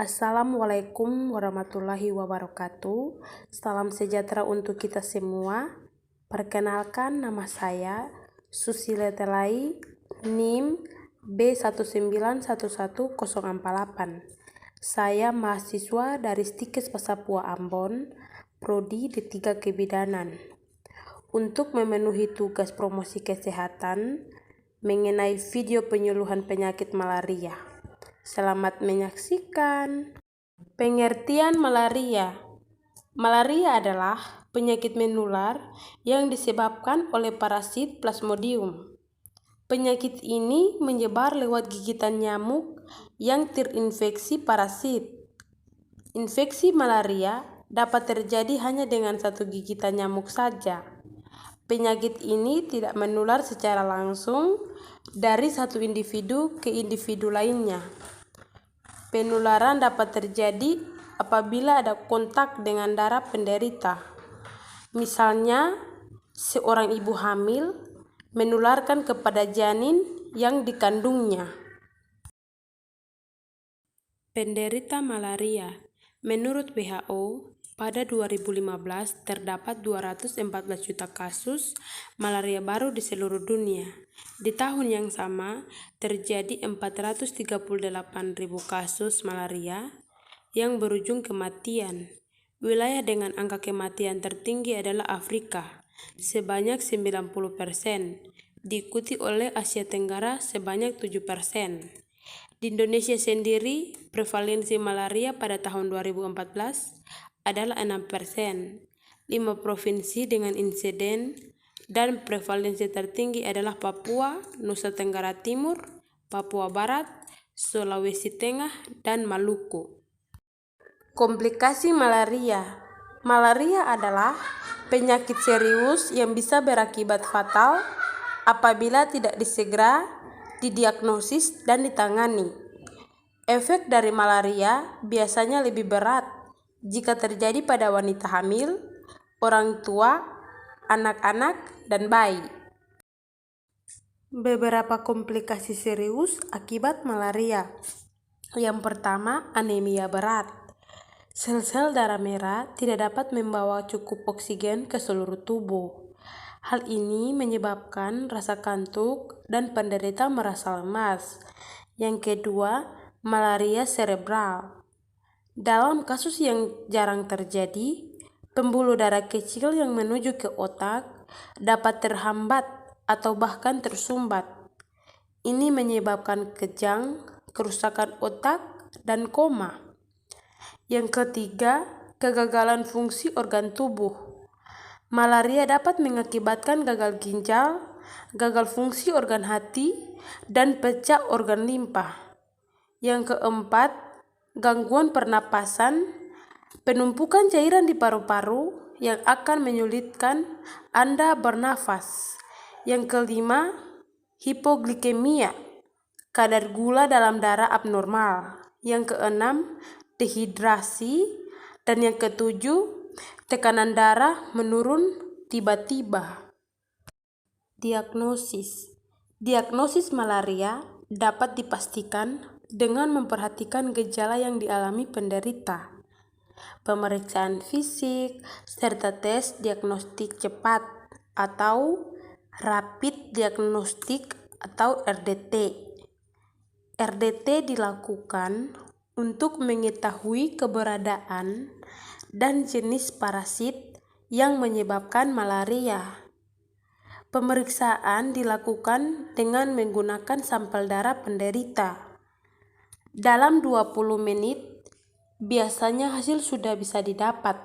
Assalamualaikum warahmatullahi wabarakatuh. Salam sejahtera untuk kita semua. Perkenalkan, nama saya Susila Telai, NIM B1911048. Saya mahasiswa dari Stikes Pasapua Ambon, Prodi D3 Kebidanan. Untuk memenuhi tugas promosi kesehatan mengenai video penyuluhan penyakit malaria. Selamat menyaksikan. Pengertian malaria. Malaria adalah penyakit menular yang disebabkan oleh parasit Plasmodium. Penyakit ini menyebar lewat gigitan nyamuk yang terinfeksi parasit. Infeksi malaria dapat terjadi hanya dengan satu gigitan nyamuk saja. Penyakit ini tidak menular secara langsung dari satu individu ke individu lainnya. Penularan dapat terjadi apabila ada kontak dengan darah penderita. Misalnya, seorang ibu hamil menularkan kepada janin yang dikandungnya. Penderita malaria. Menurut WHO, pada 2015 terdapat 214 juta kasus malaria baru di seluruh dunia. Di tahun yang sama, terjadi 438.000 kasus malaria yang berujung kematian. Wilayah dengan angka kematian tertinggi adalah Afrika, sebanyak 90%, diikuti oleh Asia Tenggara sebanyak 7%. Di Indonesia sendiri, prevalensi malaria pada tahun 2014 adalah 6%. 5 provinsi dengan insiden dan prevalensi tertinggi adalah Papua, Nusa Tenggara Timur, Papua Barat, Sulawesi Tengah, dan Maluku. Komplikasi malaria. Malaria adalah penyakit serius yang bisa berakibat fatal apabila tidak disegera didiagnosis dan ditangani. Efek dari malaria biasanya lebih berat jika terjadi pada wanita hamil, orang tua, anak-anak, dan bayi. Beberapa komplikasi serius akibat malaria. Yang pertama, anemia berat. Sel-sel darah merah tidak dapat membawa cukup oksigen ke seluruh tubuh. Hal ini menyebabkan rasa kantuk dan penderita merasa lemas. Yang kedua, malaria serebral. Dalam kasus yang jarang terjadi, pembuluh darah kecil yang menuju ke otak dapat terhambat atau bahkan tersumbat. Ini menyebabkan kejang, kerusakan otak, dan koma. Yang ketiga, kegagalan fungsi organ tubuh. Malaria dapat mengakibatkan gagal ginjal, gagal fungsi organ hati, dan pecah organ limpa. Yang keempat, gangguan pernapasan, penumpukan cairan di paru-paru yang akan menyulitkan Anda bernafas. Yang kelima, hipoglikemia, kadar gula dalam darah abnormal. Yang keenam, dehidrasi, dan yang ketujuh, tekanan darah menurun tiba-tiba. Diagnosis. Diagnosis malaria dapat dipastikan dengan memperhatikan gejala yang dialami penderita, pemeriksaan fisik, serta tes diagnostik cepat atau Rapid Diagnostic atau RDT. RDT dilakukan untuk mengetahui keberadaan dan jenis parasit yang menyebabkan malaria. Pemeriksaan dilakukan dengan menggunakan sampel darah penderita. Dalam 20 menit, biasanya hasil sudah bisa didapat.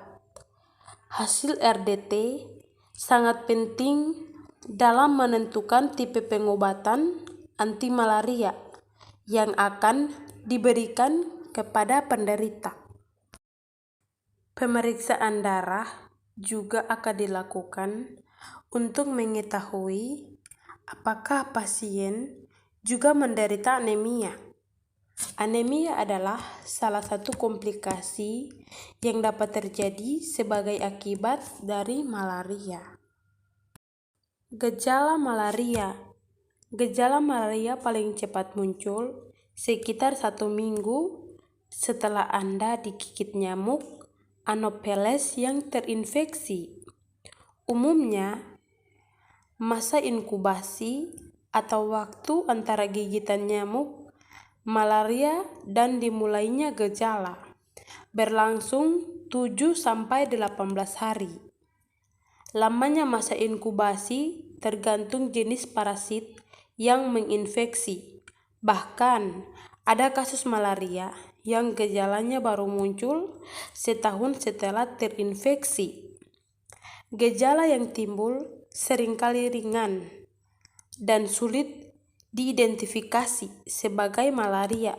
Hasil RDT sangat penting dalam menentukan tipe pengobatan anti malaria yang akan diberikan kepada penderita. Pemeriksaan darah juga akan dilakukan untuk mengetahui apakah pasien juga menderita anemia. Anemia adalah salah satu komplikasi yang dapat terjadi sebagai akibat dari malaria. Gejala malaria. Gejala malaria paling cepat muncul sekitar 1 minggu setelah Anda digigit nyamuk Anopheles yang terinfeksi. Umumnya, masa inkubasi atau waktu antara gigitan nyamuk malaria dan dimulainya gejala berlangsung 7-18 hari. Lamanya masa inkubasi tergantung jenis parasit yang menginfeksi. Bahkan, ada kasus malaria yang gejalanya baru muncul setahun setelah terinfeksi. Gejala yang timbul seringkali ringan dan sulit diidentifikasi sebagai malaria,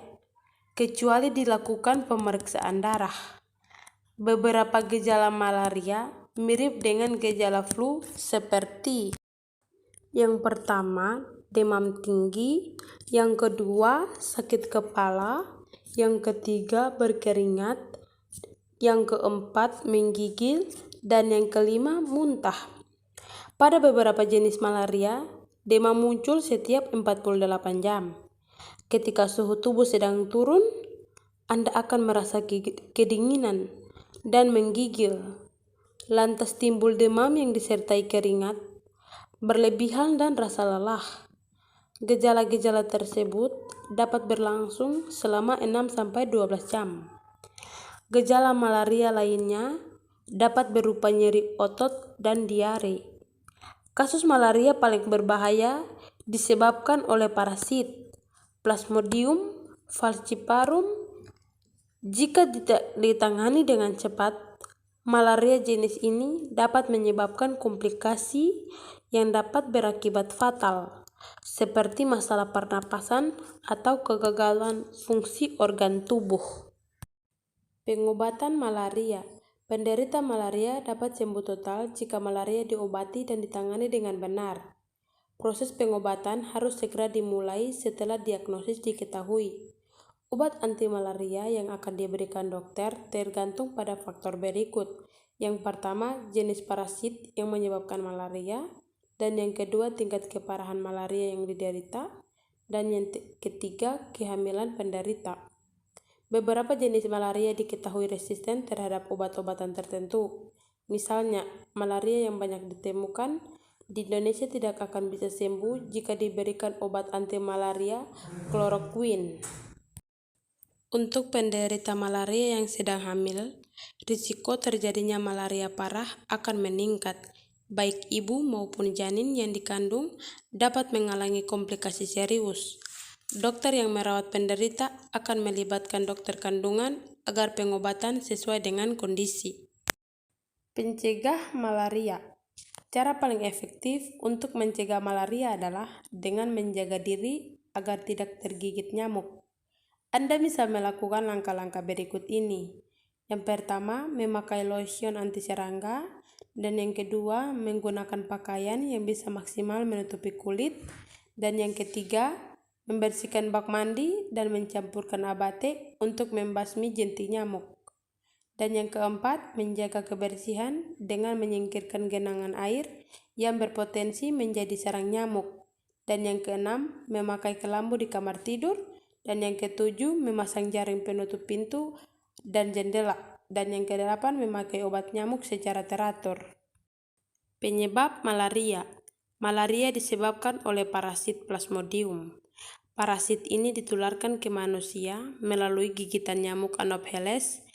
kecuali dilakukan pemeriksaan darah. Beberapa gejala malaria mirip dengan gejala flu seperti yang pertama, demam tinggi, yang kedua, sakit kepala, yang ketiga, berkeringat, yang keempat, menggigil, dan yang kelima, muntah. Pada beberapa jenis malaria, demam muncul setiap 48 jam. Ketika suhu tubuh sedang turun, Anda akan merasa kedinginan dan menggigil. Lantas timbul demam yang disertai keringat, berlebihan dan rasa lelah. Gejala-gejala tersebut dapat berlangsung selama 6-12 jam. Gejala malaria lainnya dapat berupa nyeri otot dan diare. Kasus malaria paling berbahaya disebabkan oleh parasit Plasmodium falciparum. Jika tidak ditangani dengan cepat, malaria jenis ini dapat menyebabkan komplikasi yang dapat berakibat fatal, seperti masalah pernapasan atau kegagalan fungsi organ tubuh. Pengobatan malaria. Penderita malaria dapat sembuh total jika malaria diobati dan ditangani dengan benar. Proses pengobatan harus segera dimulai setelah diagnosis diketahui. Obat anti malaria yang akan diberikan dokter tergantung pada faktor berikut. Yang pertama, jenis parasit yang menyebabkan malaria, dan yang kedua, tingkat keparahan malaria yang diderita, dan yang ketiga, kehamilan penderita. Beberapa jenis malaria diketahui resisten terhadap obat-obatan tertentu. Misalnya, malaria yang banyak ditemukan di Indonesia tidak akan bisa sembuh jika diberikan obat anti malaria kloroquine. Untuk penderita malaria yang sedang hamil, risiko terjadinya malaria parah akan meningkat. Baik ibu maupun janin yang dikandung dapat mengalami komplikasi serius. Dokter yang merawat penderita akan melibatkan dokter kandungan agar pengobatan sesuai dengan kondisi. Pencegah malaria. Cara paling efektif untuk mencegah malaria adalah dengan menjaga diri agar tidak tergigit nyamuk. Anda bisa melakukan langkah-langkah berikut ini. Yang pertama, memakai lotion anti serangga, dan yang kedua, menggunakan pakaian yang bisa maksimal menutupi kulit, dan yang ketiga, membersihkan bak mandi dan mencampurkan abate untuk membasmi jentik nyamuk. Dan yang keempat, menjaga kebersihan dengan menyingkirkan genangan air yang berpotensi menjadi sarang nyamuk. Dan yang keenam, memakai kelambu di kamar tidur. Dan yang ketujuh, memasang jaring penutup pintu dan jendela. Dan yang kedelapan, memakai obat nyamuk secara teratur. Penyebab malaria. Malaria disebabkan oleh parasit Plasmodium. Parasit ini ditularkan ke manusia melalui gigitan nyamuk Anopheles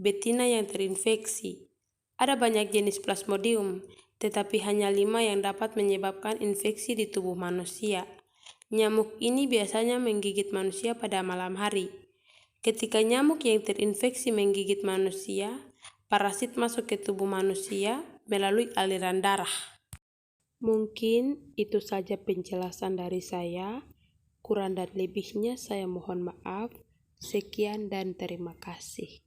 betina yang terinfeksi. Ada banyak jenis Plasmodium, tetapi hanya 5 yang dapat menyebabkan infeksi di tubuh manusia. Nyamuk ini biasanya menggigit manusia pada malam hari. Ketika nyamuk yang terinfeksi menggigit manusia, parasit masuk ke tubuh manusia melalui aliran darah. Mungkin itu saja penjelasan dari saya. Kurang dan lebihnya saya mohon maaf. Sekian dan terima kasih.